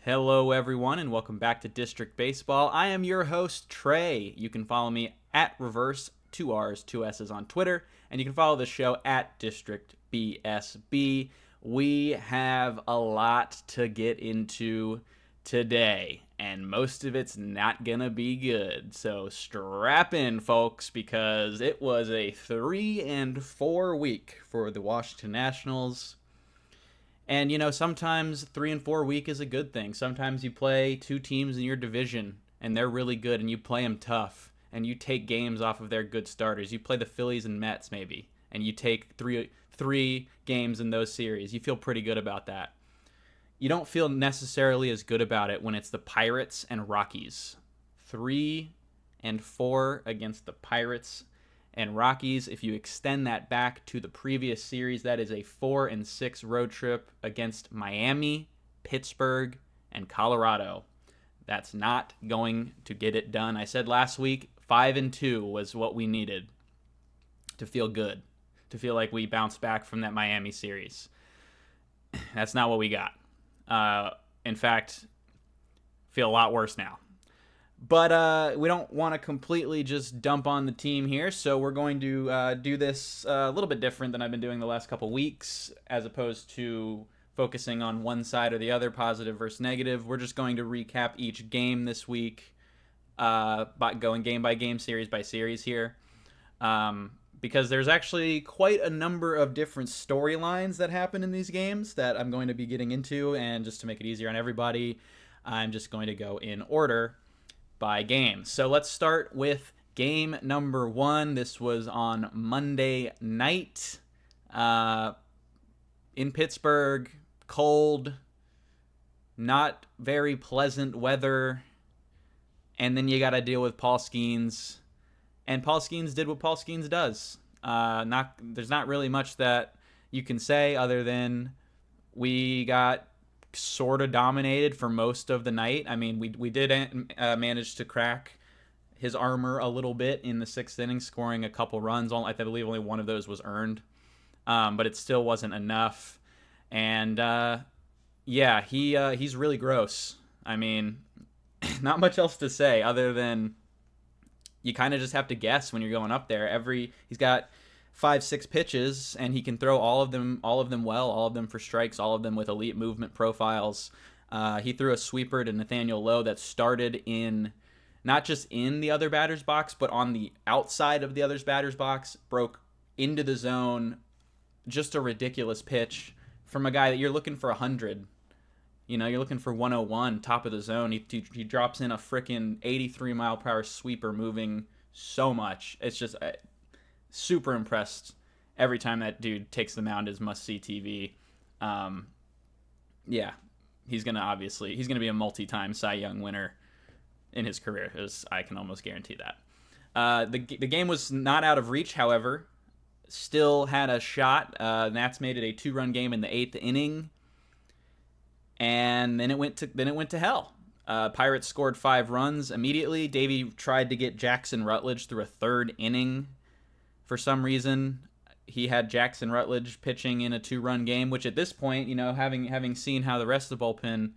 Hello, everyone, and welcome back to District Baseball. I am your host, Trey. You can follow me at Reverse, 2R's, 2S's on Twitter, and you can follow the show at District BSB. We have a lot to get into today, and most of it's not gonna be good. So strap in, folks, because it was a 3-4 week for the Washington Nationals. And, sometimes 3-4 week is a good thing. Sometimes you play two teams in your division, and they're really good, and you play them tough, and you take games off of their good starters. You play the Phillies and Mets, maybe, and you take three games in those series. You feel pretty good about that. You don't feel necessarily as good about it when it's the Pirates and Rockies. 3-4 against the Pirates and Rockies. If you extend that back to the previous series, that is a 4-6 road trip against Miami, Pittsburgh, and Colorado. That's not going to get it done. I said last week 5-2 was what we needed to feel good, to feel like we bounced back from that Miami series. That's not what we got. In fact, feel a lot worse now. But we don't want to completely just dump on the team here, so we're going to do this a little bit different than I've been doing the last couple weeks, as opposed to focusing on one side or the other, positive versus negative. We're just going to recap each game this week, by going game by game, series by series here, because there's actually quite a number of different storylines that happen in these games that I'm going to be getting into, and just to make it easier on everybody, I'm just going to go in order by game. So let's start with game number 1. This was on Monday night in Pittsburgh. Cold, not very pleasant weather, and then you got to deal with Paul Skeens. And Paul Skeens did what Paul Skeens does. There's not really much that you can say other than we got sort of dominated for most of the night. I mean, we did manage to crack his armor a little bit in the 6th inning, scoring a couple runs. I believe only one of those was earned, but it still wasn't enough. And he's really gross. I mean, not much else to say other than you kind of just have to guess when you're going up there. He's got 5-6 pitches, and he can throw all of them well, all of them for strikes, all of them with elite movement profiles. He threw a sweeper to Nathaniel Lowe that started in, not just in the other batter's box, but on the outside of the other batter's box, broke into the zone. Just a ridiculous pitch from a guy that you're looking for 100. You're looking for 101, top of the zone. He drops in a freaking 83 mile per hour sweeper, moving so much. It's just super impressed every time that dude takes the mound. Is must-see TV. He's gonna be a multi-time Cy Young winner in his career. I can almost guarantee that. The game was not out of reach, however. Still had a shot. Nats made it a 2-run game in the 8th inning, and then it went to hell. Pirates scored 5 runs immediately. Davey tried to get Jackson Rutledge through a 3rd inning. For some reason, he had Jackson Rutledge pitching in a 2-run game, which at this point, having seen how the rest of the bullpen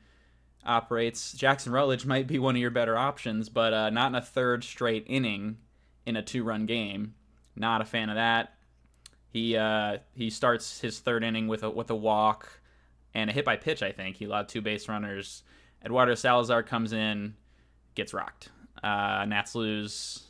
operates, Jackson Rutledge might be one of your better options, but not in a 3rd straight inning in a 2-run game. Not a fan of that. He starts his 3rd inning with a walk and a hit by pitch, I think. He allowed 2 base runners. Eduardo Salazar comes in, gets rocked. Nats lose,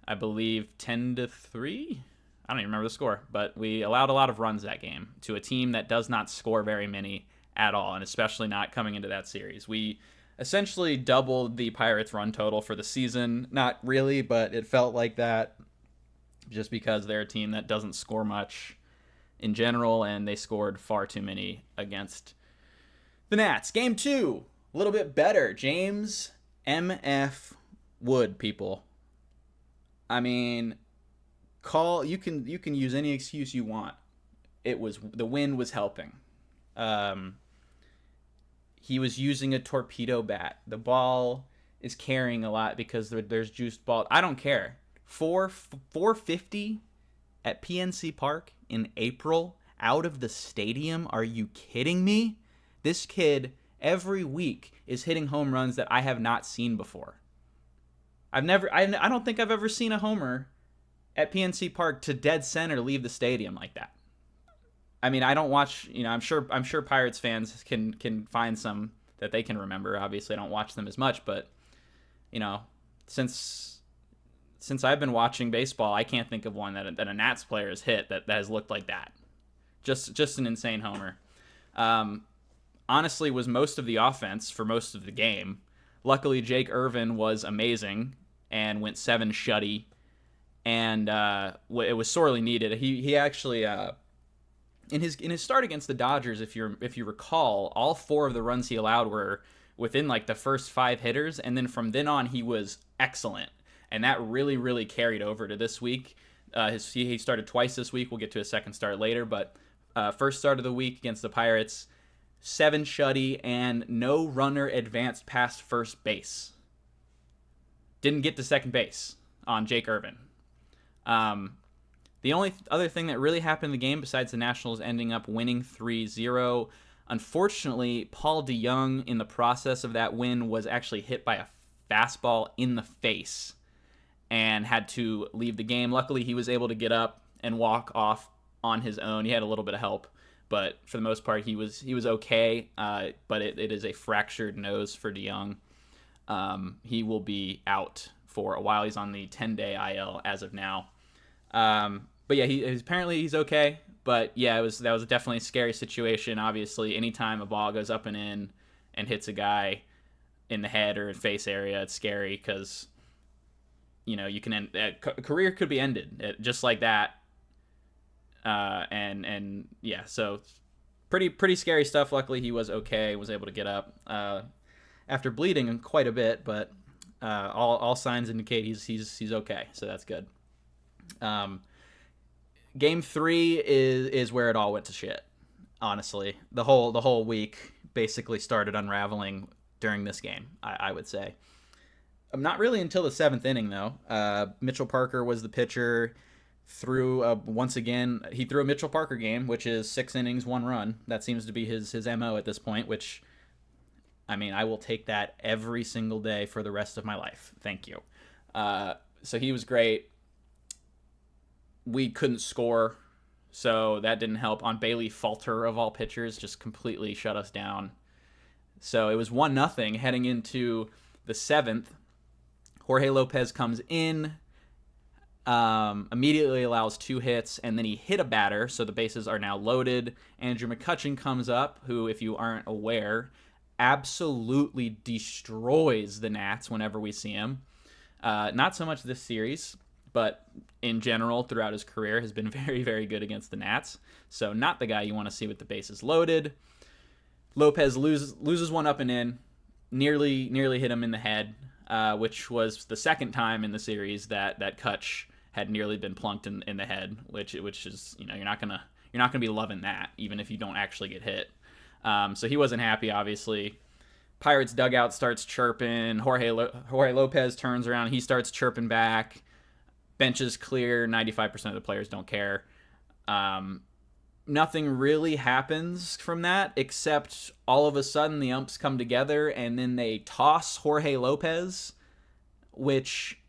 I believe, 10-3. I don't even remember the score, but we allowed a lot of runs that game to a team that does not score very many at all, and especially not coming into that series. We essentially doubled the Pirates' run total for the season. Not really, but it felt like that just because they're a team that doesn't score much in general, and they scored far too many against the Nats. Game 2, a little bit better. James M.F. Wood, people. I mean, you can use any excuse you want. The wind was helping. He was using a torpedo bat. The ball is carrying a lot because there's juiced ball. I don't care. 450 at PNC Park in April out of the stadium. Are you kidding me? This kid every week is hitting home runs that I have not seen before. I don't think I've ever seen a homer at PNC Park to dead center leave the stadium like that. I mean, I don't watch, I'm sure Pirates fans can find some that they can remember. Obviously, I don't watch them as much, but since I've been watching baseball, I can't think of one that a Nats player has hit that has looked like that. Just an insane homer. Honestly, was most of the offense for most of the game. Luckily, Jake Irvin was amazing and went 7 shutty, and it was sorely needed. He actually in his start against the Dodgers, if you recall, all 4 of the runs he allowed were within like the first 5 hitters, and then from then on he was excellent, and that really carried over to this week. He started twice this week. We'll get to his second start later, but first start of the week against the Pirates, 7 shutty and no runner advanced past first base. Didn't get to second base on Jake Irvin. The only other thing that really happened in the game, besides the Nationals ending up winning 3-0, unfortunately, Paul DeJong, in the process of that win, was actually hit by a fastball in the face and had to leave the game. Luckily, he was able to get up and walk off on his own. He had a little bit of help, but for the most part, he was okay. But it is a fractured nose for DeJong. He will be out for a while. He's on the 10-day IL as of now. But yeah, he's okay. But yeah, that was definitely a scary situation. Obviously, anytime a ball goes up and in and hits a guy in the head or face area, it's scary because you can end a career could be ended just like that. And yeah, so pretty scary stuff. Luckily, he was okay, was able to get up after bleeding quite a bit, but all signs indicate he's okay, so that's good. Game 3 is where it all went to shit. Honestly, the whole week basically started unraveling during this game. I would say. Not really until the 7th inning though. Mitchell Parker was the pitcher. Once again, he threw a Mitchell Parker game, which is 6 innings, 1 run. That seems to be his MO at this point, which, I mean, I will take that every single day for the rest of my life. Thank you. So he was great. We couldn't score, so that didn't help. On Bailey Falter, of all pitchers, just completely shut us down. So it was 1-0 heading into the 7th. Jorge Lopez comes in, immediately allows 2 hits, and then he hit a batter, so the bases are now loaded. Andrew McCutchen comes up, who, if you aren't aware, absolutely destroys the Nats whenever we see him. Not so much this series, but in general throughout his career has been very, very good against the Nats. So not the guy you want to see with the bases loaded. Lopez loses one up and in, nearly hit him in the head, which was the second time in the series that Kutch had nearly been plunked in the head, which is, you're not gonna be loving that, even if you don't actually get hit. So he wasn't happy, obviously. Pirates dugout starts chirping. Jorge Lopez turns around. He starts chirping back. Bench is clear. 95% of the players don't care. Nothing really happens from that, except all of a sudden the umps come together and then they toss Jorge Lopez, which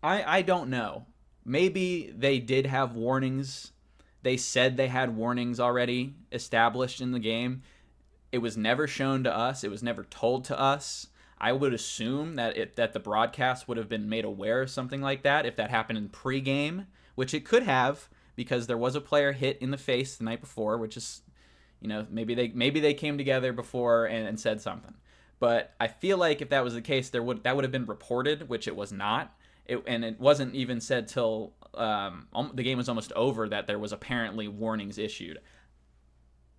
I don't know. Maybe they did have warnings. They said they had warnings already established in the game. It was never shown to us. It was never told to us. I would assume that the broadcast would have been made aware of something like that if that happened in pregame, which it could have, because there was a player hit in the face the night before, which is, maybe they came together before and said something. But I feel like if that was the case, that would have been reported, which it was not. And it wasn't even said till the game was almost over that there was apparently warnings issued.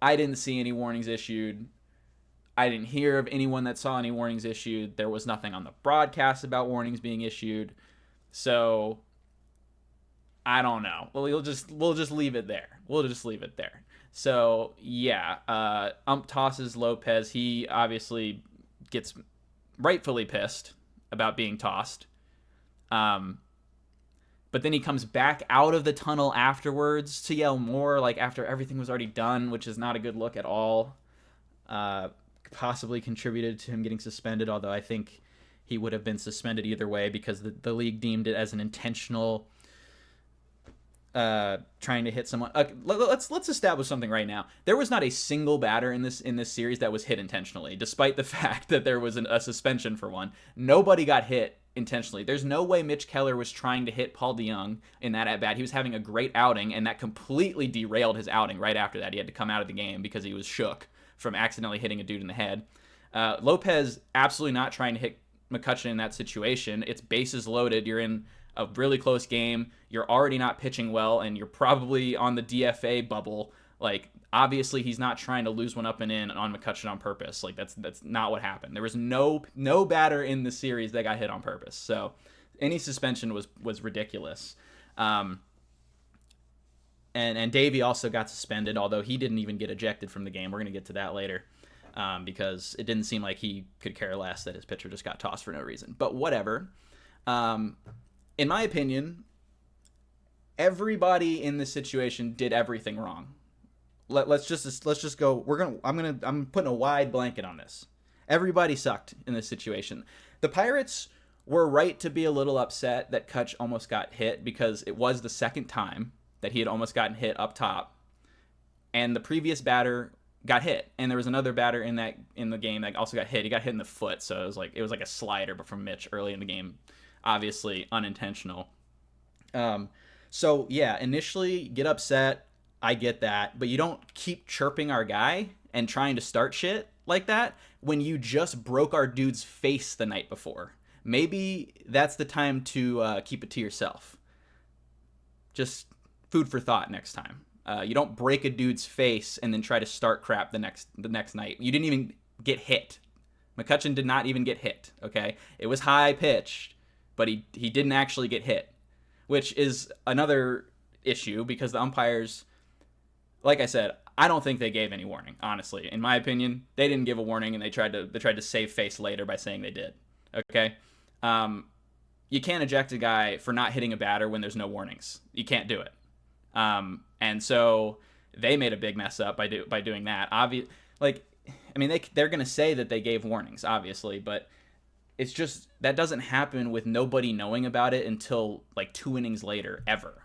I didn't see any warnings issued. I didn't hear of anyone that saw any warnings issued. There was nothing on the broadcast about warnings being issued. So I don't know. Well, we'll just leave it there. We'll just leave it there. So yeah, ump tosses Lopez. He obviously gets rightfully pissed about being tossed. But then he comes back out of the tunnel afterwards to yell more, like after everything was already done, which is not a good look at all. possibly contributed to him getting suspended, although I think he would have been suspended either way because the league deemed it as an intentional trying to hit someone. Let's establish something right now. There was not a single batter in this series that was hit intentionally, despite the fact that there was a suspension for one. Nobody got hit intentionally. There's no way Mitch Keller was trying to hit Paul DeJong in that at bat. He was having a great outing, and that completely derailed his outing. Right after that, he had to come out of the game because he was shook from accidentally hitting a dude in the head. Lopez absolutely not trying to hit McCutchen in that situation. It's bases loaded. You're in a really close game. You're already not pitching well, and you're probably on the DFA bubble. Like, obviously, he's not trying to lose one up and in on McCutchen on purpose. Like, that's not what happened. There was no batter in the series that got hit on purpose. So, any suspension was ridiculous. And Davey also got suspended, although he didn't even get ejected from the game. We're going to get to that later. Because it didn't seem like he could care less that his pitcher just got tossed for no reason. But whatever. In my opinion, everybody in this situation did everything wrong. Let's just go. I'm putting a wide blanket on this. Everybody sucked in this situation. The Pirates were right to be a little upset that Kutch almost got hit because it was the second time that he had almost gotten hit up top, and the previous batter got hit, and there was another batter in the game that also got hit. He got hit in the foot, so it was like a slider, but from Mitch early in the game, obviously unintentional. So yeah, initially get upset. I get that, but you don't keep chirping our guy and trying to start shit like that when you just broke our dude's face the night before. Maybe that's the time to keep it to yourself. Just food for thought next time. You don't break a dude's face and then try to start crap the next night. You didn't even get hit. McCutchen did not even get hit, okay? It was high pitched, but he didn't actually get hit, which is another issue because the umpires, like I said, I don't think they gave any warning, honestly. In my opinion, they didn't give a warning, and they tried to save face later by saying they did, okay? You can't eject a guy for not hitting a batter when there's no warnings. You can't do it. And so they made a big mess up by doing that. They're going to say that they gave warnings, obviously, but it's just that doesn't happen with nobody knowing about it until like 2 innings later, ever.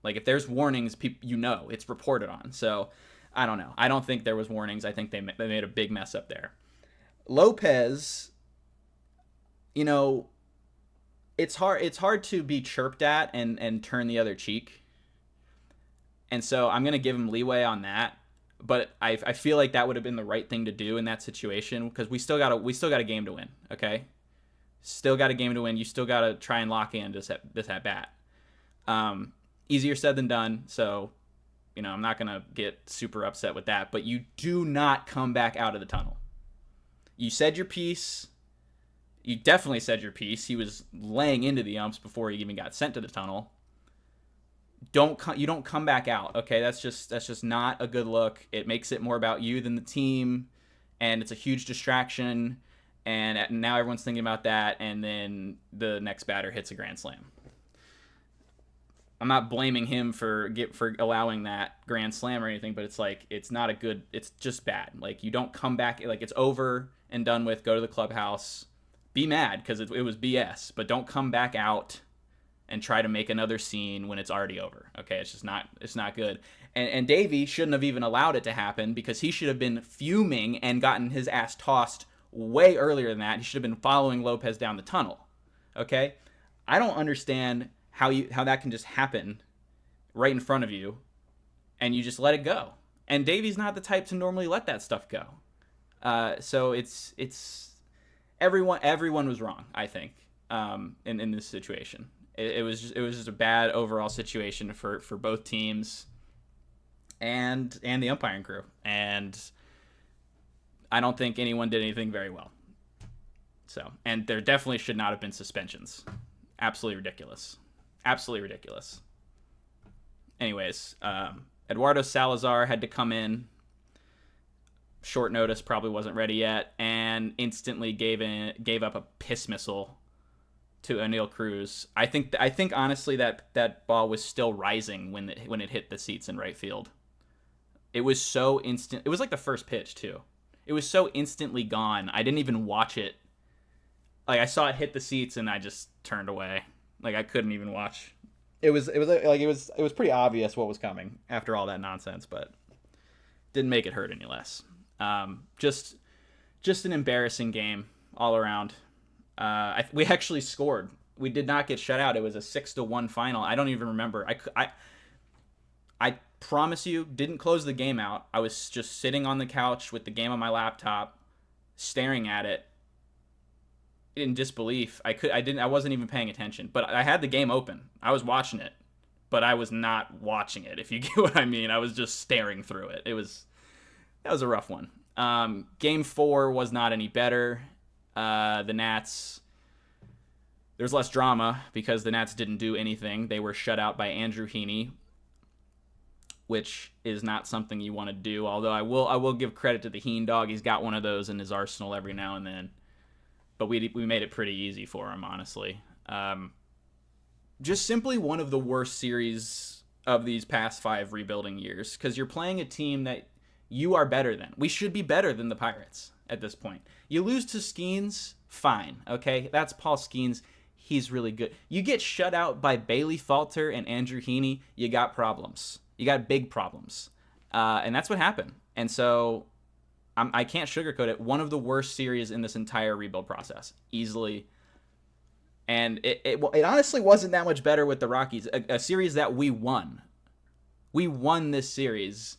Like, if there's warnings, it's reported on. So I don't know. I don't think there was warnings. I think they made a big mess up there. Lopez, it's hard to be chirped at and turn the other cheek. And so I'm going to give him leeway on that, but I feel like that would have been the right thing to do in that situation because we still got a game to win, okay? Still got a game to win. You still got to try and lock in this at bat. Easier said than done, so I'm not going to get super upset with that, but you do not come back out of the tunnel. You said your piece. You definitely said your piece. He was laying into the umps before he even got sent to the tunnel. You don't come back out, okay? That's just not a good look. It makes it more about you than the team, and it's a huge distraction. And now everyone's thinking about that, and then the next batter hits a grand slam. I'm not blaming him for allowing that grand slam or anything, but it's just bad. Like, you don't come back, like, it's over and done with. Go to the clubhouse, be mad because it was BS, but don't come back out and try to make another scene when it's already over. Okay, it's not good. And Davey shouldn't have even allowed it to happen because he should have been fuming and gotten his ass tossed way earlier than that. He should have been following Lopez down the tunnel. Okay? I don't understand how that can just happen right in front of you and you just let it go. And Davey's not the type to normally let that stuff go. So it's everyone was wrong, I think, in this situation. It was just a bad overall situation for both teams and the umpiring crew. And I don't think anyone did anything very well. So, and there definitely should not have been suspensions. Absolutely ridiculous. Absolutely ridiculous. Anyways, Eduardo Salazar had to come in. Short notice, probably wasn't ready yet, and instantly gave up a piss missile to O'Neal Cruz. I think honestly that ball was still rising when it hit the seats in right field. It was so instant. It was like the first pitch too. it was so instantly gone. I didn't even watch it. Like, I saw it hit the seats and I just turned away. Like, I couldn't even watch. It was pretty obvious what was coming after all that nonsense, but didn't make it hurt any less. Just an embarrassing game all around. We actually scored. We did not get shut out. It was a 6-1 final. I don't even remember. I promise you, didn't close the game out. I was just sitting on the couch with the game on my laptop, staring at it in disbelief. I wasn't even paying attention, but I had the game open. I was watching it, but I was not watching it, if you get what I mean. I was just staring through it. That was a rough one. Game 4 was not any better. The Nats, there's less drama because the Nats didn't do anything. They were shut out by Andrew Heaney, which is not something you want to do. Although I will give credit to the Heen dog. He's got one of those in his arsenal every now and then. But we made it pretty easy for him, honestly. Just simply one of the worst series of these past 5 rebuilding years, because you're playing a team that you are better than. We should be better than the Pirates at this point. You lose to Skeens, fine, okay? That's Paul Skeens. He's really good. You get shut out by Bailey Falter and Andrew Heaney, you got problems. You got big problems. And that's what happened. And so I can't sugarcoat it. One of the worst series in this entire rebuild process, easily. And it honestly wasn't that much better with the Rockies, a series that we won. We won this series,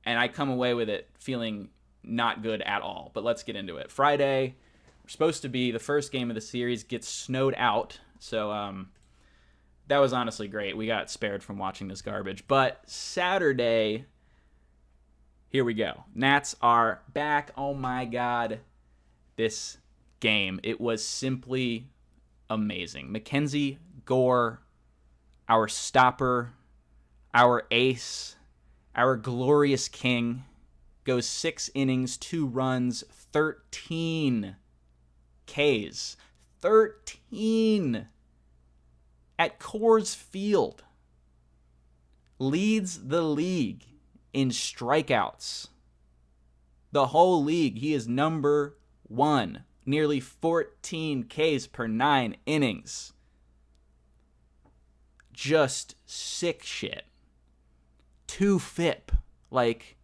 and I come away with it feeling not good at all. But let's get into it. Friday, we're supposed to be the first game of the series, gets snowed out. So that was honestly great. We got spared from watching this garbage. But Saturday, here we go. Nats are back. Oh my God. This game. It was simply amazing. Mackenzie Gore, our stopper, our ace, our glorious king, goes 6 innings, 2 runs, 13 Ks. 13 at Coors Field. Leads the league in strikeouts. The whole league. He is number 1. Nearly 14 Ks per 9 innings. Just sick shit. 2 FIP. Like,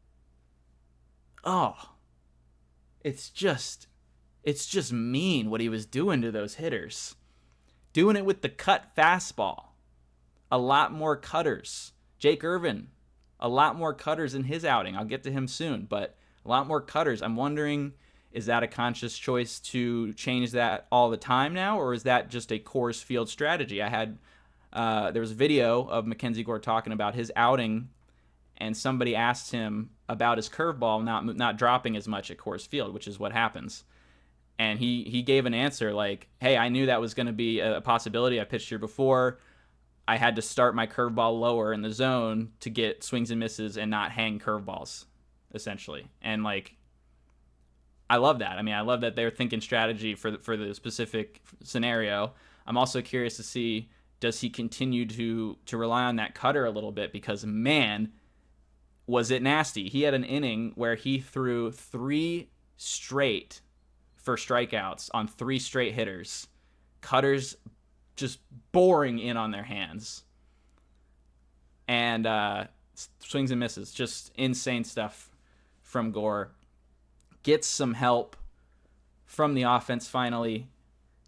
oh. It's just mean what he was doing to those hitters. Doing it with the cut fastball. A lot more cutters. Jake Irvin, a lot more cutters in his outing. I'll get to him soon, but a lot more cutters. I'm wondering, is that a conscious choice to change that all the time now, or is that just a Coors Field strategy? There was a video of Mackenzie Gore talking about his outing, and somebody asked him about his curveball not dropping as much at Coors Field, which is what happens. And he gave an answer like, hey, I knew that was going to be a possibility. I pitched here before. I had to start my curveball lower in the zone to get swings and misses and not hang curveballs, essentially. And, like, I love that. I mean, I love that they're thinking strategy for the specific scenario. I'm also curious to see, does he continue to rely on that cutter a little bit? Because, man, was it nasty. He had an inning where he threw 3 straight for strikeouts on 3 straight hitters. Cutters just boring in on their hands. And swings and misses. Just insane stuff from Gore. Gets some help from the offense finally.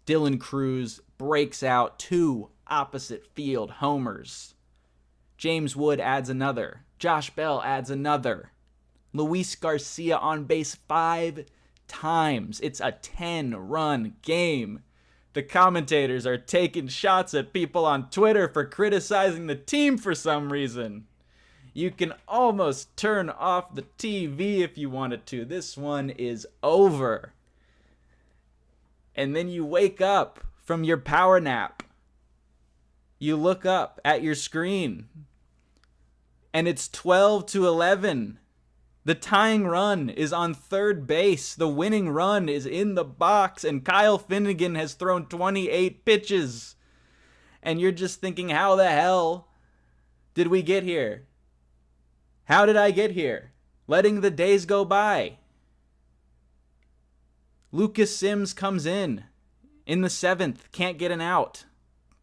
Dylan Cruz breaks out 2 opposite field homers. James Wood adds another. Josh Bell adds another. Luis Garcia on base 5 times. It's a 10-run game. The commentators are taking shots at people on Twitter for criticizing the team for some reason. You can almost turn off the TV if you wanted to. This one is over. And then you wake up from your power nap. You look up at your screen. And it's 12-11. The tying run is on third base. The winning run is in the box. And Kyle Finnegan has thrown 28 pitches. And you're just thinking, how the hell did we get here? How did I get here? Letting the days go by. Lucas Sims comes in the 7th, can't get an out.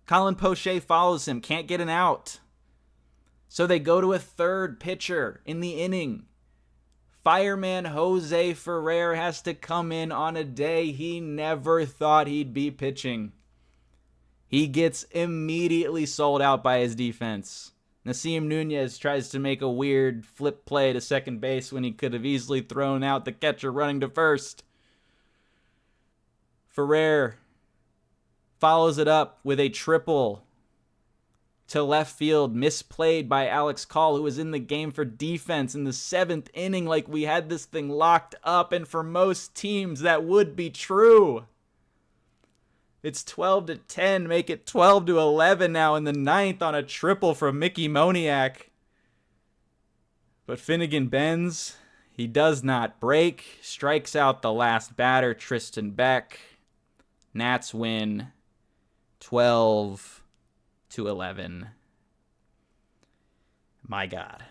Colin Poche follows him, can't get an out. So they go to a third pitcher in the inning. Fireman Jose Ferrer has to come in on a day he never thought he'd be pitching. He gets immediately sold out by his defense. Nasim Nunez tries to make a weird flip play to second base when he could have easily thrown out the catcher running to first. Ferrer follows it up with a triple to left field, misplayed by Alex Call, who was in the game for defense in the 7th inning, like we had this thing locked up, and for most teams that would be true. It's 12-10, make it 12-11 now in the 9th on a triple from Mickey Moniak. But Finnegan bends. He does not break. Strikes out the last batter, Tristan Beck. Nats win 12-11. My God.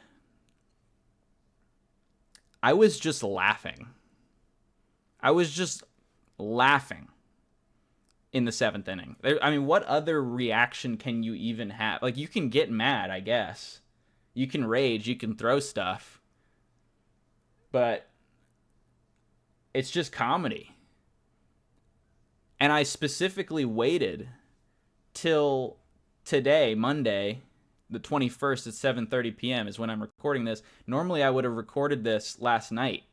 I was just laughing in the 7th inning. I mean, what other reaction can you even have? Like, you can get mad, I guess. You can rage, you can throw stuff. But it's just comedy. And I specifically waited till today, Monday, the 21st at 7:30 p.m. is when I'm recording this. Normally, I would have recorded this last night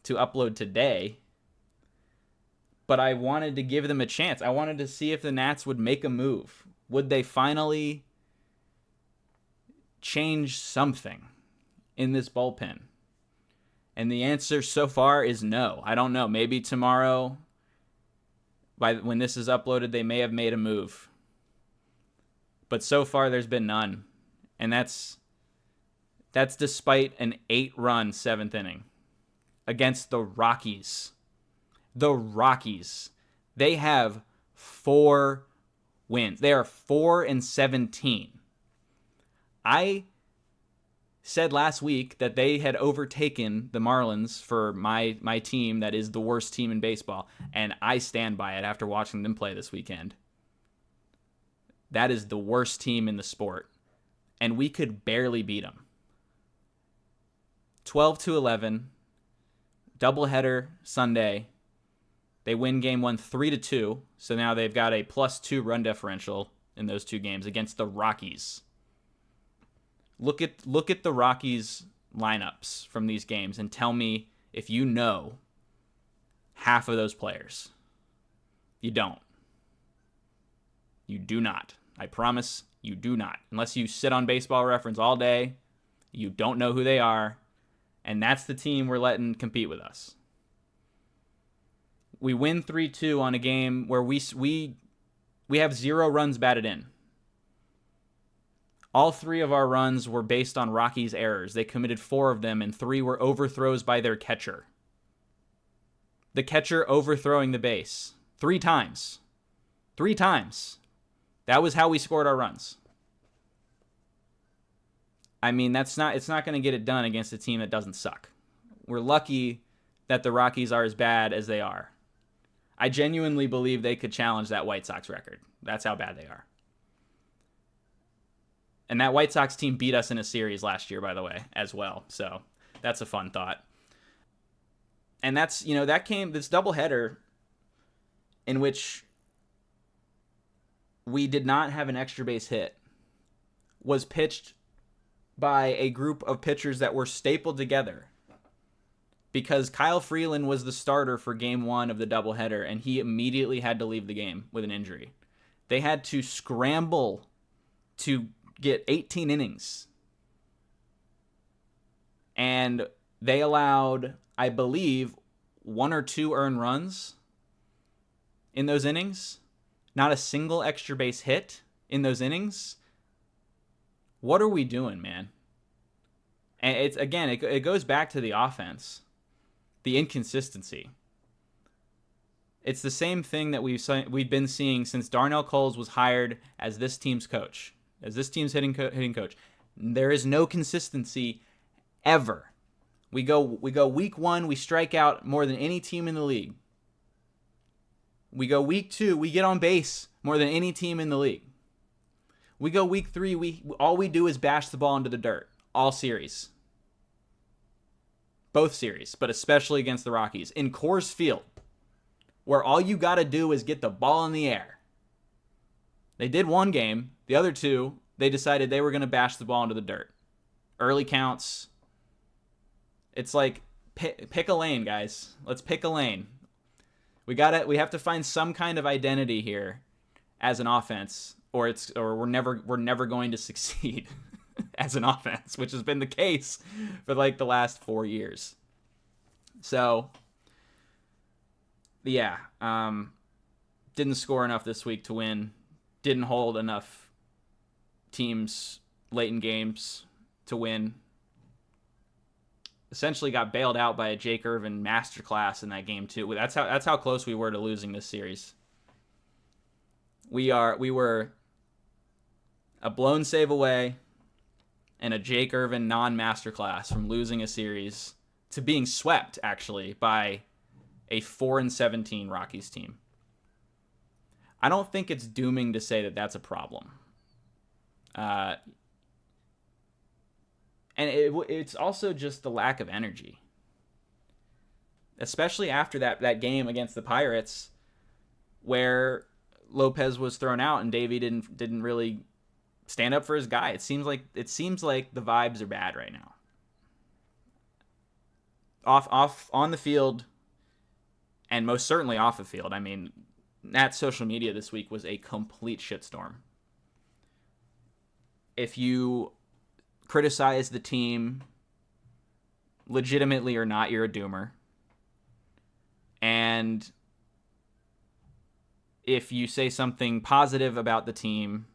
to upload today. But I wanted to give them a chance. I wanted to see if the Nats would make a move. Would they finally change something in this bullpen? And the answer so far is no. I don't know. Maybe tomorrow, when this is uploaded, they may have made a move. But so far, there's been none. And that's despite an 8-run 7th inning against the Rockies. The Rockies. They have 4 wins. They are 4-17. I said last week that they had overtaken the Marlins for my team that is the worst team in baseball, and I stand by it after watching them play this weekend. That is the worst team in the sport, and we could barely beat them. 12-11, doubleheader Sunday. They win game 1 3-2, so now they've got a +2 run differential in those 2 games against the Rockies. Look at the Rockies lineups from these games and tell me if you know half of those players. You don't. You do not. I promise you do not. Unless you sit on Baseball Reference all day, you don't know who they are, and that's the team we're letting compete with us. We win 3-2 on a game where we have 0 runs batted in. All 3 of our runs were based on Rockies' errors. They committed 4 of them, and 3 were overthrows by their catcher. The catcher overthrowing the base 3 times. 3 times. That was how we scored our runs. I mean, it's not going to get it done against a team that doesn't suck. We're lucky that the Rockies are as bad as they are. I genuinely believe they could challenge that White Sox record. That's how bad they are. And that White Sox team beat us in a series last year, by the way, as well. So that's a fun thought. And that's, that came, this doubleheader in which we did not have an extra base hit was pitched by a group of pitchers that were stapled together because Kyle Freeland was the starter for game 1 of the doubleheader, and he immediately had to leave the game with an injury. They had to scramble to get 18 innings. And they allowed, I believe, 1 or 2 earned runs in those innings. Not a single extra base hit in those innings. What are we doing, man? And it's, again, it goes back to the offense. The inconsistency. It's the same thing that we've been seeing since Darnell Coles was hired as this team's coach. As this team's hitting coach. There is no consistency ever. We go week 1, we strike out more than any team in the league. We go week 2, we get on base more than any team in the league. We go week 3, all we do is bash the ball into the dirt. All series. Both series, but especially against the Rockies. In Coors Field, where all you got to do is get the ball in the air. They did one game. The other 2, they decided they were going to bash the ball into the dirt. Early counts. It's like, pick a lane, guys. Let's pick a lane. We have to find some kind of identity here as an offense, or we're never going to succeed as an offense, which has been the case for like the last 4 years. So, yeah, didn't score enough this week to win. Didn't hold enough teams late in games to win. Essentially got bailed out by a Jake Irvin masterclass in that game too. That's how close we were to losing this series. We were a blown save away and a Jake Irvin non-masterclass from losing a series to being swept actually by a 4-17 Rockies team. I don't think it's dooming to say that that's a problem. And it's also just the lack of energy. Especially after that game against the Pirates where Lopez was thrown out and Davey didn't really stand up for his guy. It seems like the vibes are bad right now. Off on the field and most certainly off the field. I mean, Nat's social media this week was a complete shitstorm. If you criticize the team legitimately or not, you're a doomer. And if you say something positive about the team,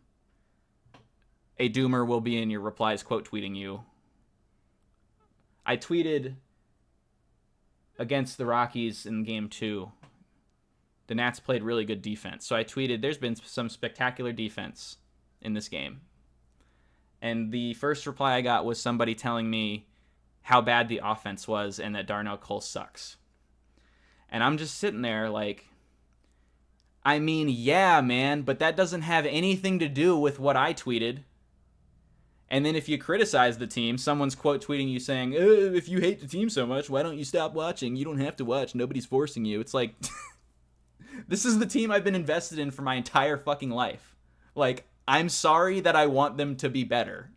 a doomer will be in your replies quote tweeting you. I tweeted against the Rockies in game 2. The Nats played really good defense. So I tweeted, there's been some spectacular defense in this game. And the first reply I got was somebody telling me how bad the offense was and that Darnell Cole sucks. And I'm just sitting there like, I mean, yeah, man, but that doesn't have anything to do with what I tweeted. And then if you criticize the team, someone's quote tweeting you saying, if you hate the team so much, why don't you stop watching? You don't have to watch. Nobody's forcing you. It's like, this is the team I've been invested in for my entire fucking life. Like, I'm sorry that I want them to be better.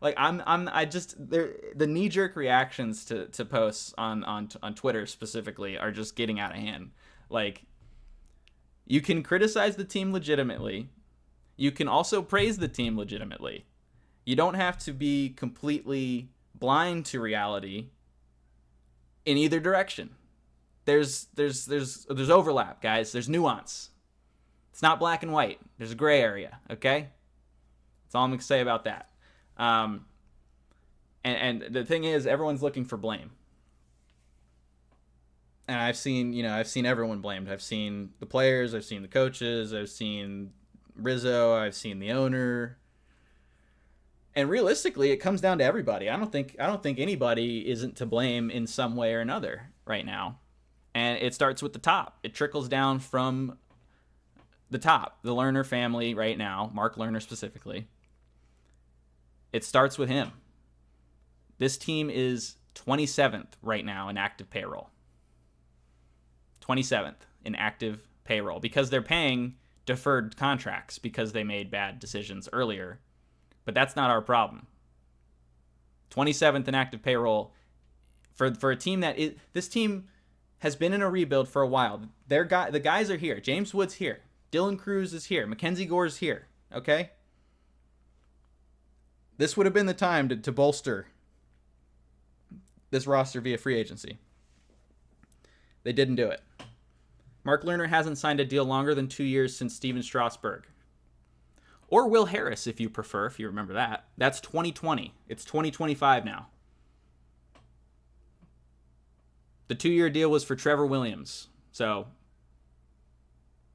Like, the knee-jerk reactions to posts on Twitter specifically are just getting out of hand. Like, you can criticize the team legitimately. You can also praise the team legitimately. You don't have to be completely blind to reality in either direction. There's overlap, guys. There's nuance. It's not black and white. There's a gray area, okay? That's all I'm going to say about that. And the thing is, everyone's looking for blame. And I've seen everyone blamed. I've seen the players, I've seen the coaches, I've seen Rizzo, I've seen the owner. And realistically, it comes down to everybody. I don't think anybody isn't to blame in some way or another right now. And it starts with the top. It trickles down from the top, the Lerner family right now, Mark Lerner specifically. It starts with him. This team is 27th right now in active payroll. 27th in active payroll because they're paying deferred contracts because they made bad decisions earlier. But that's not our problem. 27th in active payroll for a team this team has been in a rebuild for a while. The guys are here. James Wood's here. Dylan Cruz is here. Mackenzie Gore's here. Okay? This would have been the time to bolster this roster via free agency. They didn't do it. Mark Lerner hasn't signed a deal longer than 2 years since Steven Strasburg. Or Will Harris, if you prefer, if you remember that. That's 2020. It's 2025 now. The 2-year deal was for Trevor Williams. So,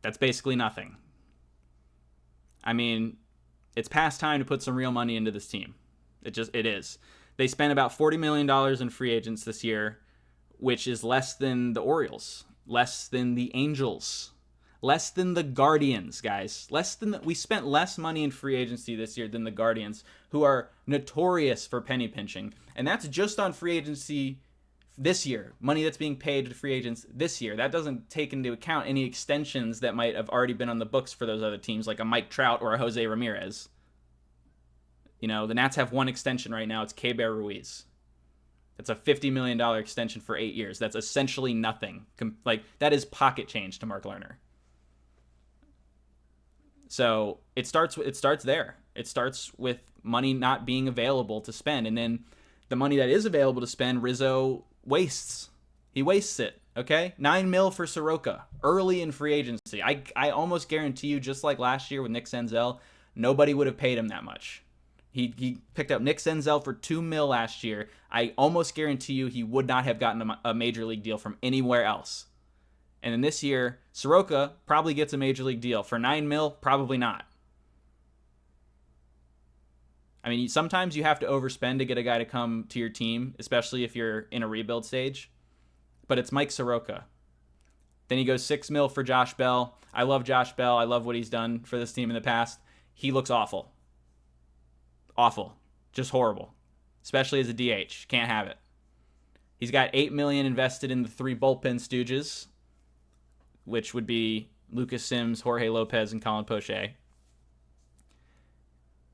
that's basically nothing. I mean, it's past time to put some real money into this team. It is. They spent about $40 million in free agents this year, which is less than the Orioles, less than the Angels, Less than the Guardians, guys. We spent less money in free agency this year than the Guardians, who are notorious for penny pinching. And that's just on free agency this year. Money that's being paid to free agents this year. That doesn't take into account any extensions that might have already been on the books for those other teams, like a Mike Trout or a Jose Ramirez. The Nats have one extension right now. It's K-Bear Ruiz. It's a $50 million extension for 8 years. That's essentially nothing. That is pocket change to Mark Lerner. So it starts there. It starts with money not being available to spend. And then the money that is available to spend, Rizzo wastes. He wastes it, okay? $9 million for Soroka early in free agency. I almost guarantee you, just like last year with Nick Senzel, nobody would have paid him that much. He picked up Nick Senzel for $2 million last year. I almost guarantee you he would not have gotten a major league deal from anywhere else. And then this year, Soroka probably gets a major league deal. For $9 million, probably not. I mean, sometimes you have to overspend to get a guy to come to your team, especially if you're in a rebuild stage. But it's Mike Soroka. Then he goes $6 million for Josh Bell. I love Josh Bell. I love what he's done for this team in the past. He looks awful. Awful. Just horrible. Especially as a DH. Can't have it. He's got $8 million invested in the 3 bullpen stooges, which would be Lucas Sims, Jorge Lopez, and Colin Poche.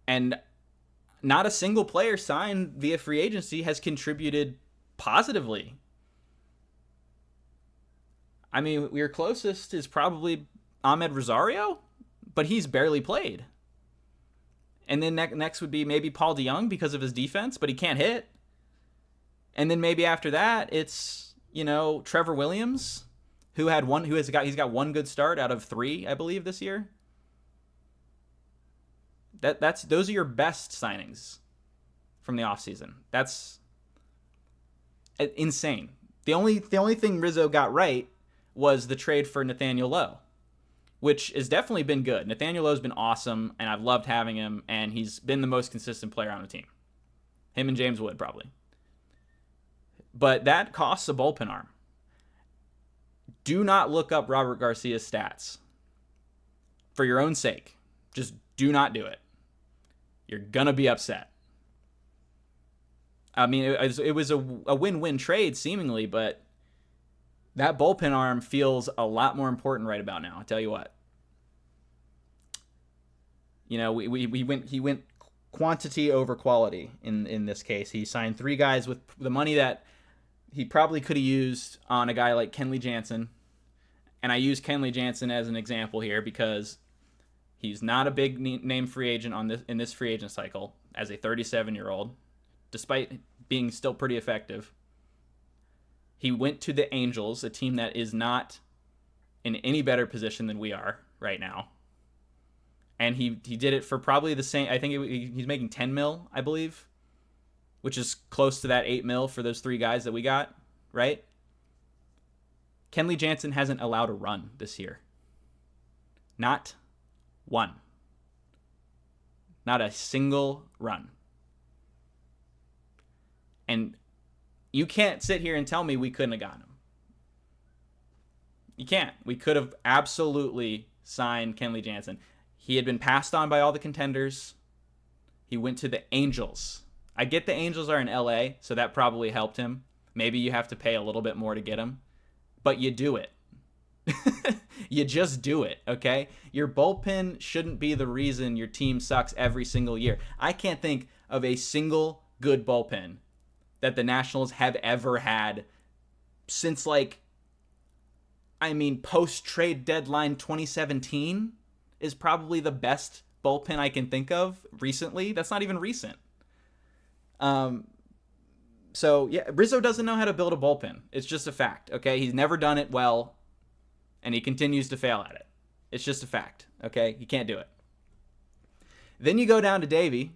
And not a single player signed via free agency has contributed positively. I mean, your closest is probably Ahmed Rosario, but he's barely played. And then next would be maybe Paul DeJong because of his defense, but he can't hit. And then maybe after that, it's, Trevor Williams, he's got one good start out of 3, I believe, this year. Those are your best signings from the offseason. That's insane. The only thing Rizzo got right was the trade for Nathaniel Lowe, which has definitely been good. Nathaniel Lowe's been awesome, and I've loved having him, and he's been the most consistent player on the team. Him and James Wood, probably. But that costs a bullpen arm. Do not look up Robert Garcia's stats. For your own sake. Just do not do it. You're going to be upset. I mean, it was a win-win trade, seemingly, but that bullpen arm feels a lot more important right about now. I'll tell you what. He went quantity over quality in this case. He signed 3 guys with the money that he probably could have used on a guy like Kenley Jansen. And I use Kenley Jansen as an example here because he's not a big name free agent in this free agent cycle as a 37-year-old, despite being still pretty effective. He went to the Angels, a team that is not in any better position than we are right now. And he did it for probably the same. I think he's making $10 million, I believe, which is close to that $8 million for those 3 guys that we got, right? Kenley Jansen hasn't allowed a run this year. Not one. Not a single run. And you can't sit here and tell me we couldn't have gotten him. You can't. We could have absolutely signed Kenley Jansen. He had been passed on by all the contenders. He went to the Angels. I get the Angels are in LA, so that probably helped him. Maybe you have to pay a little bit more to get him. But you do it. You just do it, okay? Your bullpen shouldn't be the reason your team sucks every single year. I can't think of a single good bullpen that the Nationals have ever had since, post-trade deadline 2017 is probably the best bullpen I can think of recently. That's not even recent. So, yeah, Rizzo doesn't know how to build a bullpen. It's just a fact, okay? He's never done it well, and he continues to fail at it. It's just a fact, okay? He can't do it. Then you go down to Davey.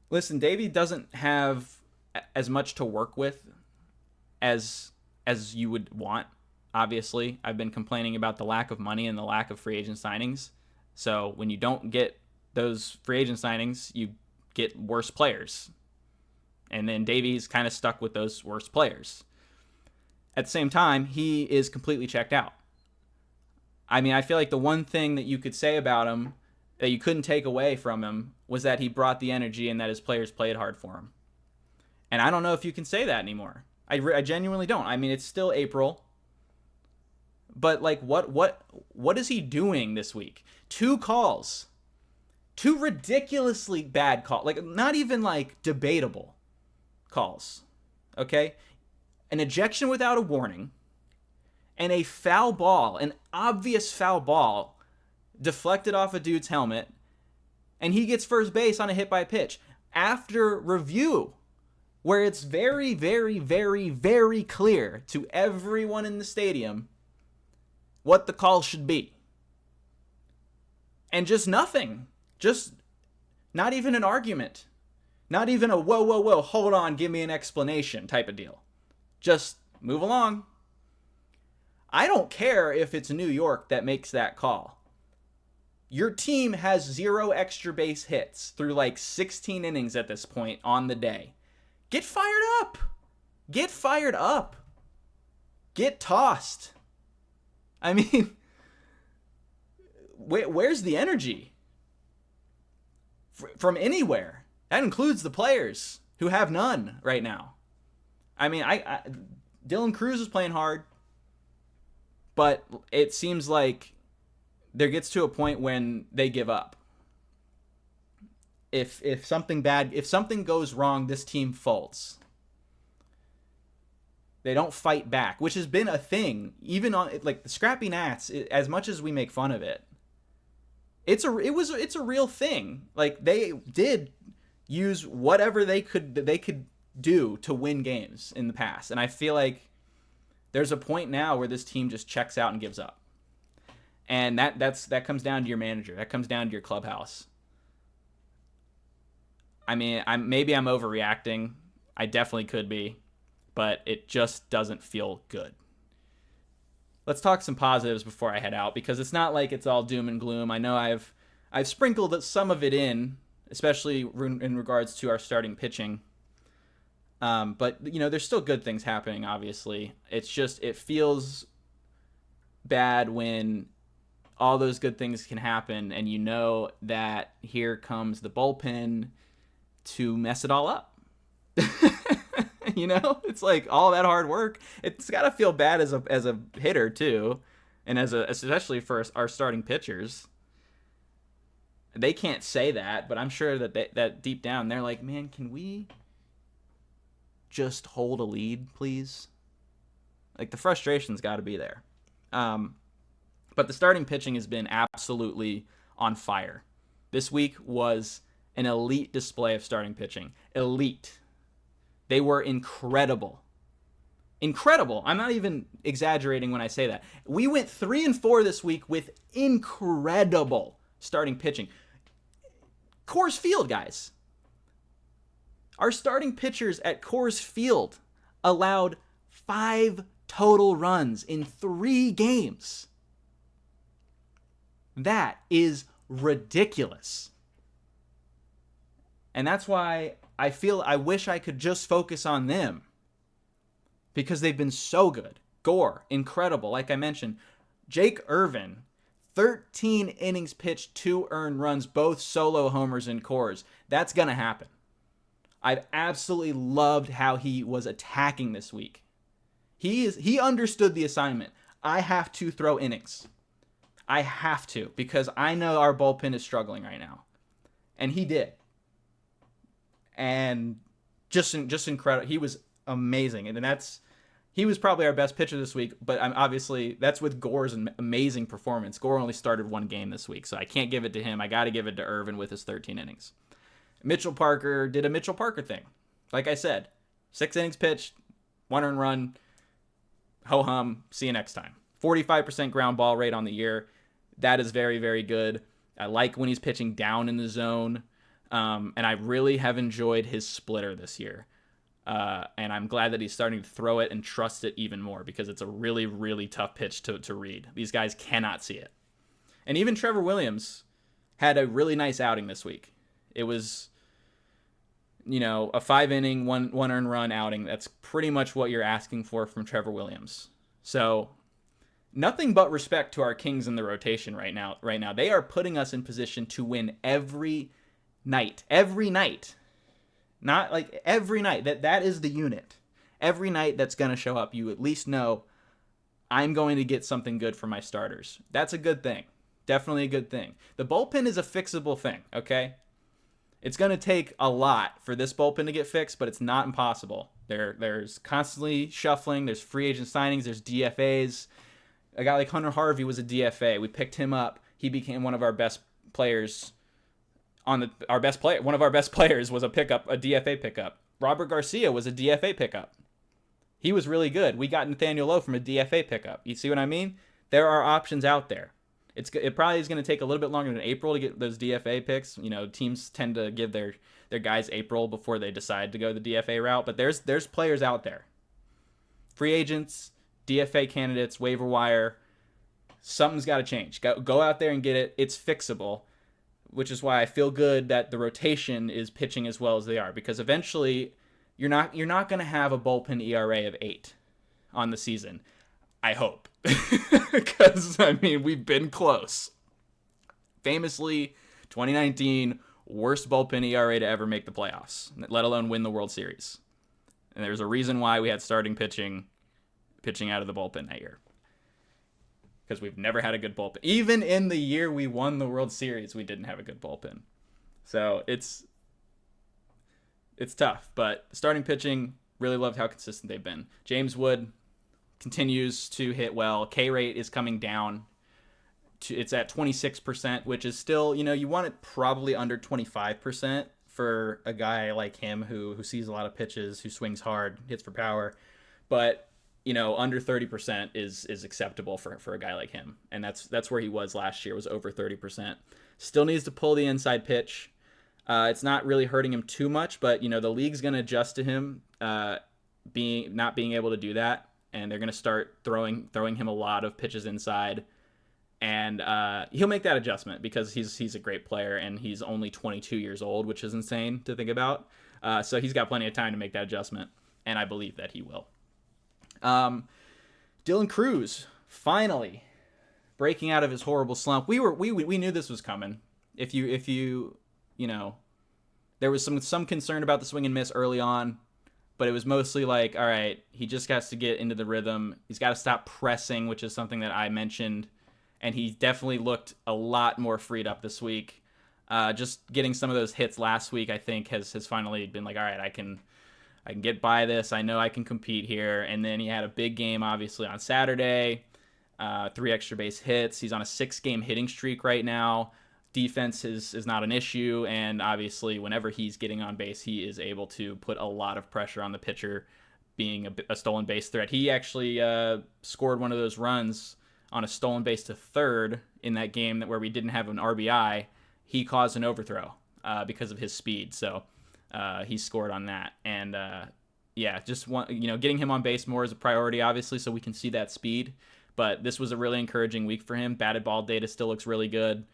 Listen, Davey doesn't have as much to work with as you would want, obviously. I've been complaining about the lack of money and the lack of free agent signings. So when you don't get those free agent signings, you get worse players. And then Davey's kind of stuck with those worst players. At the same time, he is completely checked out. I mean, I feel like the one thing that you could say about him that you couldn't take away from him was that he brought the energy and that his players played hard for him. And I don't know if you can say that anymore. I genuinely don't. I mean, it's still April. But like what is he doing this week? 2 calls. 2 ridiculously bad calls. Like not even like debatable calls. Okay? An ejection without a warning and a foul ball, an obvious foul ball deflected off a dude's helmet, and he gets first base on a hit by pitch after review, where it's very, very, very, very clear to everyone in the stadium what the call should be. And just nothing. Just not even an argument. Not even a whoa, hold on, give me an explanation type of deal. Just move along. I don't care if it's New York that makes that call. Your team has 0 extra base hits through like 16 innings at this point on the day. Get fired up. Get fired up. Get tossed. I mean, where's the energy? From anywhere. That includes the players who have none right now. I mean, Dylan Cruz is playing hard, but it seems like there gets to a point when they give up. If something goes wrong, this team folds. They don't fight back, which has been a thing. Even on like the Scrappy Nats, as much as we make fun of it, it's a real thing. Like they did use whatever they could do to win games in the past, and I feel like there's a point now where this team just checks out and gives up, and that comes down to your manager. That comes down to your clubhouse. I mean, maybe I'm overreacting. I definitely could be, but it just doesn't feel good. Let's talk some positives before I head out, because it's not like it's all doom and gloom. I know I've sprinkled some of it in, especially in regards to our starting pitching. But you know, there's still good things happening. Obviously, it's just it feels bad when all those good things can happen, and you know that here comes the bullpen to mess it all up. You know, it's like all that hard work. It's got to feel bad as a hitter too, and especially for our starting pitchers. They can't say that, but I'm sure that deep down they're like, man, can we just hold a lead, please? Like the frustration's got to be there. But the starting pitching has been absolutely on fire. This week was an elite display of starting pitching. Elite. They were incredible. Incredible. I'm not even exaggerating when I say that. We went 3-4 this week with incredible starting pitching. Coors Field, guys. Our starting pitchers at Coors Field allowed 5 total runs in 3 games. That is ridiculous. And that's why I wish I could just focus on them, because they've been so good. Gore, incredible. Like I mentioned, Jake Irvin, 13 innings pitched, 2 earned runs, both solo homers in Coors. That's going to happen. I've absolutely loved how he was attacking this week. He understood the assignment. I have to throw innings. I have to, because I know our bullpen is struggling right now. And he did. And just incredible. He was amazing. And he was probably our best pitcher this week, but obviously that's with Gore's amazing performance. Gore only started 1 game this week, so I can't give it to him. I got to give it to Irvin with his 13 innings. Mitchell Parker did a Mitchell Parker thing. Like I said, 6 innings pitched, 1 earned run, ho-hum, see you next time. 45% ground ball rate on the year. That is very, very good. I like when he's pitching down in the zone. And I really have enjoyed his splitter this year. And I'm glad that he's starting to throw it and trust it even more, because it's a really, really tough pitch to read. These guys cannot see it. And even Trevor Williams had a really nice outing this week. It was, you know, a 5-inning, one earned run outing. That's pretty much what you're asking for from Trevor Williams. So nothing but respect to our Kings in the rotation right now. Right now, they are putting us in position to win every night. Every night. Not like every night. That is the unit. Every night that's going to show up, you at least know I'm going to get something good from my starters. That's a good thing. Definitely a good thing. The bullpen is a fixable thing, okay? It's going to take a lot for this bullpen to get fixed, but it's not impossible. There's constantly shuffling. There's free agent signings. There's DFAs. A guy like Hunter Harvey was a DFA. We picked him up. He became one of our best players. One of our best players was a DFA pickup. Robert Garcia was a DFA pickup. He was really good. We got Nathaniel Lowe from a DFA pickup. You see what I mean? There are options out there. It probably is going to take a little bit longer than April to get those DFA picks. You know, teams tend to give their guys April before they decide to go the DFA route. But there's players out there. Free agents, DFA candidates, waiver wire. Something's got to change. Go out there and get it. It's fixable, which is why I feel good that the rotation is pitching as well as they are. Because eventually, you're not going to have a bullpen ERA of 8 on the season. I hope. Because, I mean, we've been close. Famously, 2019, worst bullpen ERA to ever make the playoffs, let alone win the World Series. And there's a reason why we had starting pitching out of the bullpen that year. Because we've never had a good bullpen. Even in the year we won the World Series, we didn't have a good bullpen. So it's tough. But starting pitching, really loved how consistent they've been. James Wood continues to hit well. K rate is coming down. It's at 26%, which is still, you want it probably under 25% for a guy like him who sees a lot of pitches, who swings hard, hits for power. But, under 30% is acceptable for a guy like him. And that's where he was last year, was over 30%. Still needs to pull the inside pitch. It's not really hurting him too much, but, the league's going to adjust to him not being able to do that. And they're going to start throwing him a lot of pitches inside. And he'll make that adjustment because he's a great player and he's only 22 years old, which is insane to think about. So he's got plenty of time to make that adjustment, and I believe that he will. Dylan Cruz finally breaking out of his horrible slump. We knew this was coming. If you there was some concern about the swing and miss early on. But it was mostly like, all right, he just has to get into the rhythm. He's got to stop pressing, which is something that I mentioned. And he definitely looked a lot more freed up this week. Just getting some of those hits last week, I think, has finally been like, all right, I can get by this. I know I can compete here. And then he had a big game, obviously, on Saturday. 3 extra base hits. He's on a 6-game hitting streak right now. Defense is not an issue, and obviously whenever he's getting on base, he is able to put a lot of pressure on the pitcher, being a stolen base threat. He actually scored one of those runs on a stolen base to third in that game where we didn't have an RBI. He caused an overthrow because of his speed, so he scored on that. And getting him on base more is a priority, obviously, so we can see that speed. But this was a really encouraging week for him. Batted ball data still looks really good.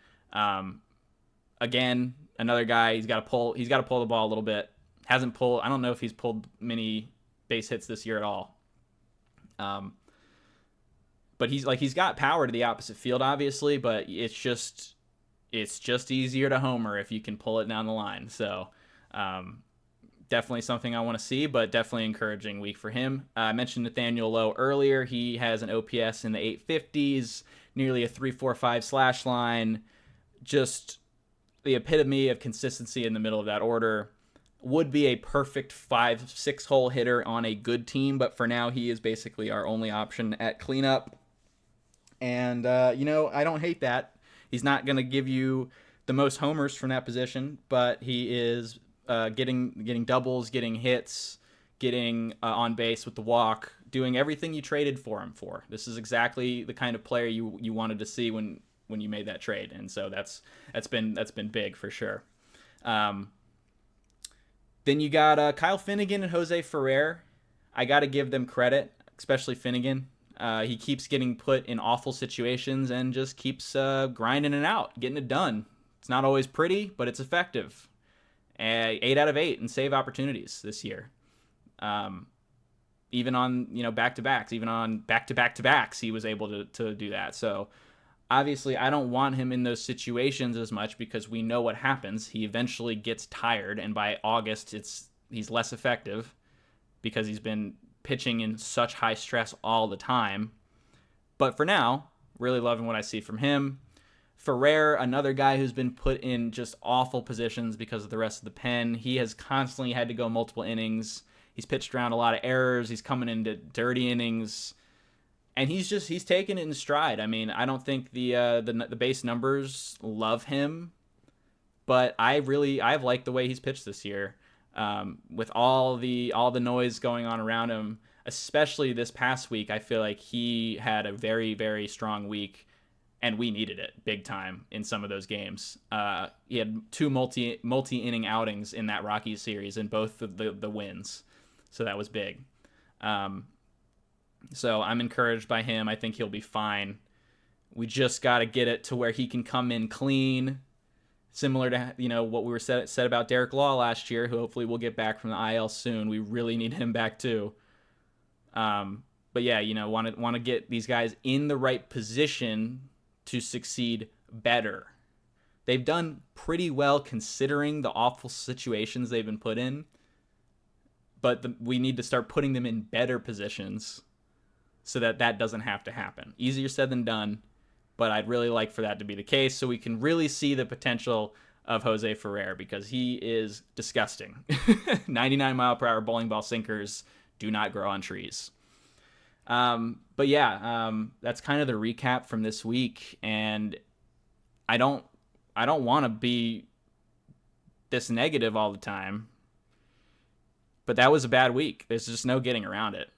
Again, another guy, he's got to pull the ball a little bit. Hasn't pulled, I don't know if he's pulled many base hits this year at all. But he's got power to the opposite field, obviously, but it's just easier to homer if you can pull it down the line. So, definitely something I want to see, but definitely encouraging week for him. I mentioned Nathaniel Lowe earlier. He has an OPS in the 850s, nearly a 3.45 slash line. Just the epitome of consistency in the middle of that order. Would be a perfect 5-6 hole hitter on a good team, but for now he is basically our only option at cleanup. And I don't hate that. He's not going to give you the most homers from that position, but he is getting doubles, getting hits, getting on base with the walk, doing everything you traded for him for. This is exactly the kind of player you wanted to see when you made that trade, and so that's been big for sure. Then you got Kyle Finnegan and Jose Ferrer. I got to give them credit, especially Finnegan. He keeps getting put in awful situations and just keeps grinding it out, getting it done. It's not always pretty, but it's effective. 8 out of 8 in save opportunities this year. even on, back-to-backs, even on back-to-back-to-backs, he was able to do that. So obviously I don't want him in those situations as much because we know what happens. He eventually gets tired, and by August he's less effective because he's been pitching in such high stress all the time. But for now, really loving what I see from him. Ferrer, another guy who's been put in just awful positions because of the rest of the pen. He has constantly had to go multiple innings. He's pitched around a lot of errors. He's coming into dirty innings, and he's taken it in stride. I mean, I don't think the base numbers love him, but I've liked the way he's pitched this year. With all the noise going on around him, especially this past week, I feel like he had a very, very strong week, and we needed it big time in some of those games. He had 2 multi-inning outings in that Rockies series in both the wins, so that was big. So I'm encouraged by him. I think he'll be fine. We just got to get it to where he can come in clean, similar to what we were said about Derek Law last year, who hopefully will get back from the IL soon. We really need him back too. But yeah, want to get these guys in the right position to succeed better. They've done pretty well considering the awful situations they've been put in, but we need to start putting them in better positions so that doesn't have to happen. Easier said than done, but I'd really like for that to be the case so we can really see the potential of Jose Ferrer, because he is disgusting. 99-mile-per-hour bowling ball sinkers do not grow on trees. But yeah, that's kind of the recap from this week, and I don't want to be this negative all the time, but that was a bad week. There's just no getting around it.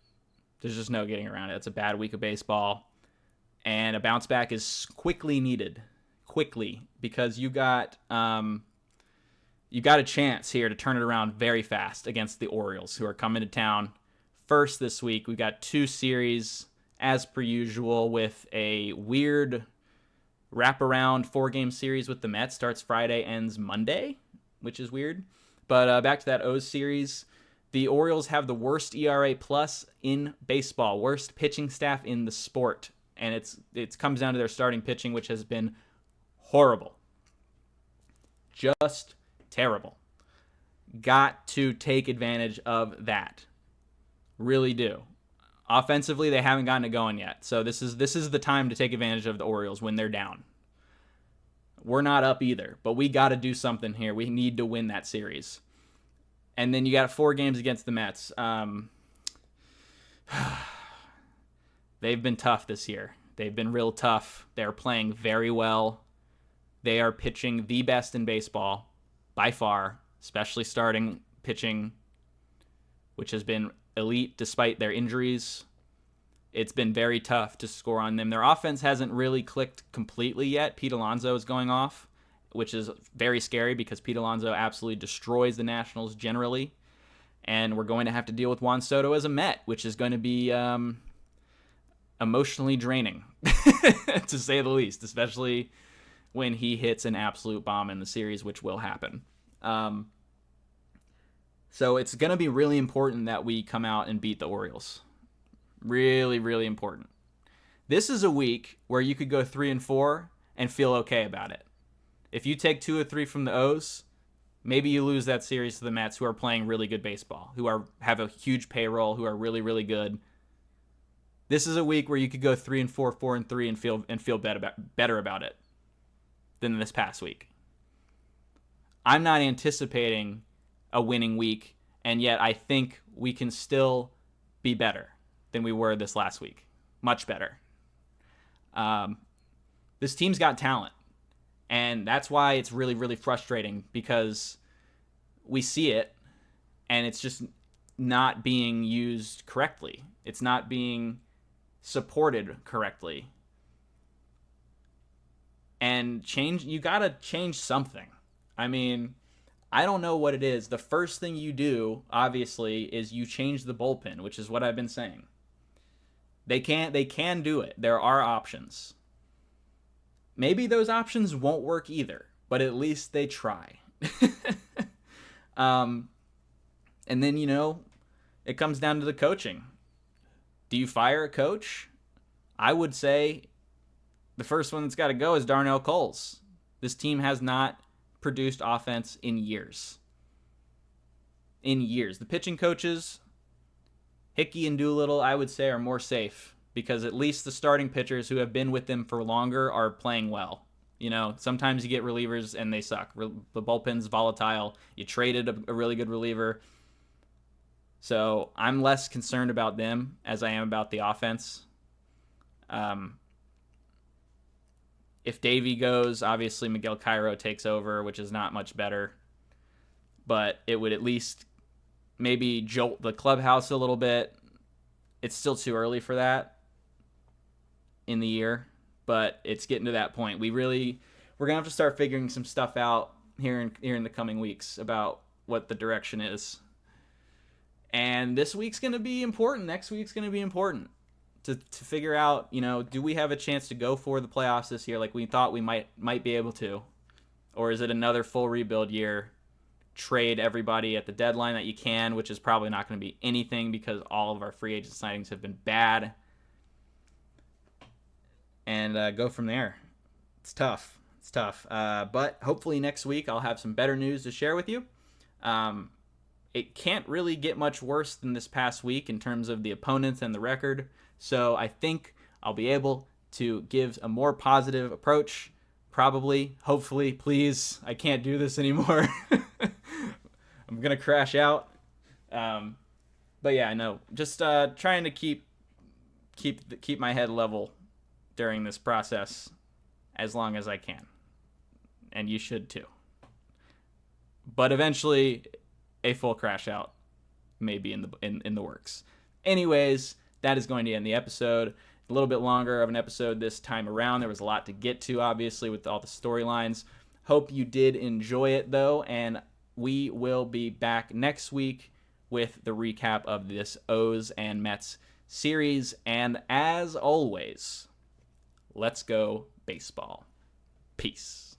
It's a bad week of baseball, and a bounce back is quickly needed, because you got a chance here to turn it around very fast against the Orioles, who are coming to town first this week. We've got 2 series as per usual, with a weird wraparound 4-game series with the Mets. Starts Friday, ends Monday, which is weird. But back to that O's series. The Orioles have the worst ERA plus in baseball, worst pitching staff in the sport. And it comes down to their starting pitching, which has been horrible. Just terrible. Got to take advantage of that. Really do. Offensively, they haven't gotten it going yet. So this is the time to take advantage of the Orioles when they're down. We're not up either, but we got to do something here. We need to win that series. And then you got 4 games against the Mets. They've been tough this year. They've been real tough. They're playing very well. They are pitching the best in baseball by far, especially starting pitching, which has been elite despite their injuries. It's been very tough to score on them. Their offense hasn't really clicked completely yet. Pete Alonso is going off, which is very scary because Pete Alonso absolutely destroys the Nationals generally. And we're going to have to deal with Juan Soto as a Met, which is going to be emotionally draining, to say the least, especially when he hits an absolute bomb in the series, which will happen. So it's going to be really important that we come out and beat the Orioles. Really, really important. This is a week where you could go 3-4 and feel okay about it. If you take 2 or 3 from the O's, maybe you lose that series to the Mets, who are playing really good baseball, have a huge payroll, who are really, really good. This is a week where you could go 3-4, 4-3, and feel better about it than this past week. I'm not anticipating a winning week, and yet I think we can still be better than we were this last week. Much better. This team's got talent, and that's why it's really, really frustrating, because we see it, and it's just not being used correctly. It's not being supported correctly. And you gotta change something. I mean, I don't know what it is. The first thing you do, obviously, is you change the bullpen, which is what I've been saying. They can do it. There are options. Maybe those options won't work either, but at least they try. And then, it comes down to the coaching. Do you fire a coach? I would say the first one that's got to go is Darnell Coles. This team has not produced offense in years. In years. The pitching coaches, Hickey and Doolittle, I would say, are more safe because at least the starting pitchers who have been with them for longer are playing well. You know, sometimes you get relievers and they suck. The bullpen's volatile. You traded a really good reliever. So I'm less concerned about them as I am about the offense. If Davey goes, obviously Miguel Cairo takes over, which is not much better. But it would at least maybe jolt the clubhouse a little bit. It's still too early for that in the year, but it's getting to that point. We're going to have to start figuring some stuff out here in the coming weeks about what the direction is. And this week's going to be important. Next week's going to be important to figure out, you know, do we have a chance to go for the playoffs this year like we thought we might be able to? Or is it another full rebuild year? Trade everybody at the deadline that you can, which is probably not going to be anything because all of our free agent signings have been bad. And go from there. It's tough. But hopefully next week I'll have some better news to share with you. It can't really get much worse than this past week in terms of the opponents and the record. So I think I'll be able to give a more positive approach. Probably, hopefully, please. I can't do this anymore. I'm going to crash out. But yeah, I know. Just trying to keep my head level during this process as long as I can. And you should too. But eventually a full crash out may be in the works. Anyways, that is going to end the episode. A little bit longer of an episode this time around. There was a lot to get to, obviously, with all the storylines. Hope you did enjoy it, though, and we will be back next week with the recap of this O's and Mets series. And as always, let's go baseball. Peace.